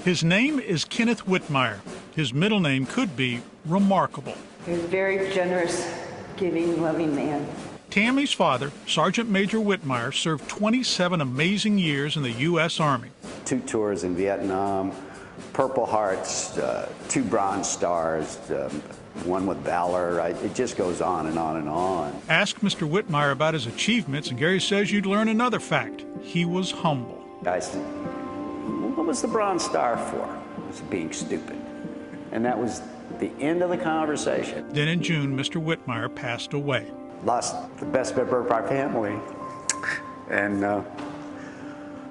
His name is Kenneth Whitmire. His middle name could be Remarkable. He was a very generous, giving, loving man. Tammy's father, Sergeant Major Whitmire, served 27 amazing years in the U.S. Army. 2 tours in Vietnam, Purple Hearts, 2 Bronze Stars, 1 with Valor. It just goes on and on and on. Ask Mr. Whitmire about his achievements, and Gary says you'd learn another fact. He was humble. I said, what was the Bronze Star for? It was being stupid. And that was the end of the conversation. Then in June, Mr. Whitmire passed away. Lost the best member of our family. And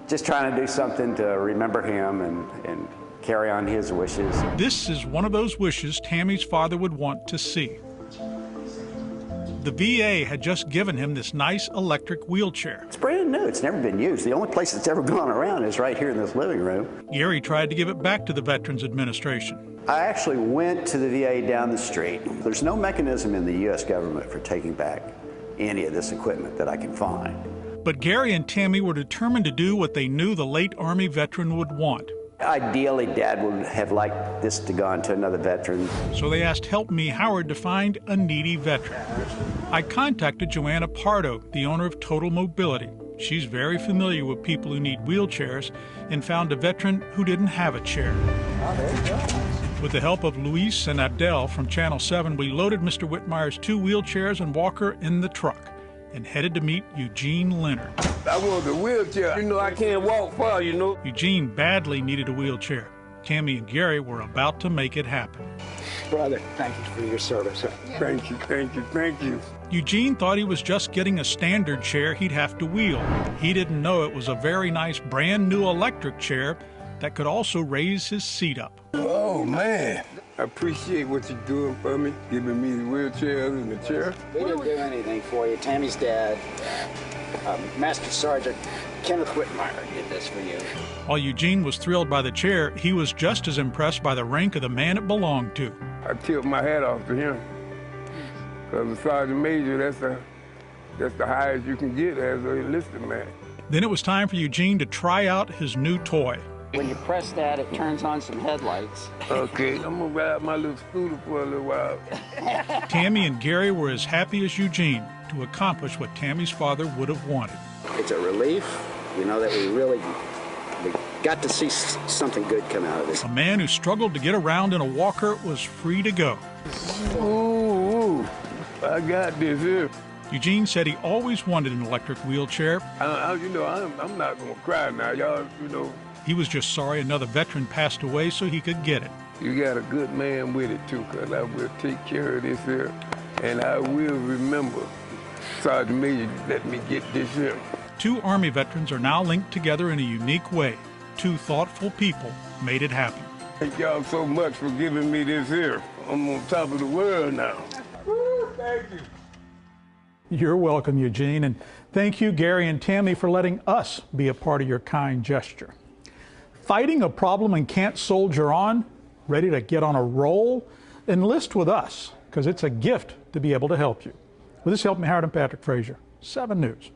just trying to do something to remember him and carry on his wishes. This is one of those wishes Tammy's father would want to see. The VA had just given him this nice electric wheelchair. It's brand new. It's never been used. The only place it's ever gone around is right here in this living room. Gary tried to give it back to the Veterans Administration. I actually went to the VA down the street. There's no mechanism in the U.S. government for taking back any of this equipment that I can find. But Gary and Tammy were determined to do what they knew the late Army veteran would want. Ideally, Dad would have liked this to go on to another veteran. So they asked Help Me Howard to find a needy veteran. I contacted Joanna Pardo, the owner of Total Mobility. She's very familiar with people who need wheelchairs and found a veteran who didn't have a chair. With the help of Luis and Abdel from Channel 7, we loaded Mr. Whitmire's 2 wheelchairs and walker in the truck and headed to meet Eugene Leonard. I want a wheelchair. You know, I can't walk far, you know. Eugene badly needed a wheelchair. Tammy and Gary were about to make it happen. Brother, thank you for your service. Thank you, thank you, thank you. Eugene thought he was just getting a standard chair he'd have to wheel. He didn't know it was a very nice brand new electric chair that could also raise his seat up. Oh, man. I appreciate what you're doing for me, giving me the wheelchair and the chair. We didn't do anything for you. Tammy's dad, Master Sergeant Kenneth Whitmire, did this for you. While Eugene was thrilled by the chair, he was just as impressed by the rank of the man it belonged to. I tipped my hat off to him. Because the Sergeant Major, that's the highest you can get as a enlisted man. Then it was time for Eugene to try out his new toy. When you press that, it turns on some headlights. Okay, I'm gonna ride my little scooter for a little while. Tammy and Gary were as happy as Eugene to accomplish what Tammy's father would have wanted. It's a relief, you know, that we got to see something good come out of this. A man who struggled to get around in a walker was free to go. Ooh, I got this here. Eugene said he always wanted an electric wheelchair. You know, I'm not gonna cry now, y'all, you know. He was just sorry another veteran passed away so he could get it. You got a good man with it, too, because I will take care of this here, and I will remember Sergeant Major let me get this here. 2 Army veterans are now linked together in a unique way. 2 thoughtful people made it happen. Thank y'all so much for giving me this here. I'm on top of the world now. Woo, thank you. You're welcome, Eugene, and thank you, Gary and Tammy, for letting us be a part of your kind gesture. Fighting a problem and can't soldier on? Ready to get on a roll? Enlist with us, because it's a gift to be able to help you. With this Help Me Howard and Patrick Frazier, 7 News.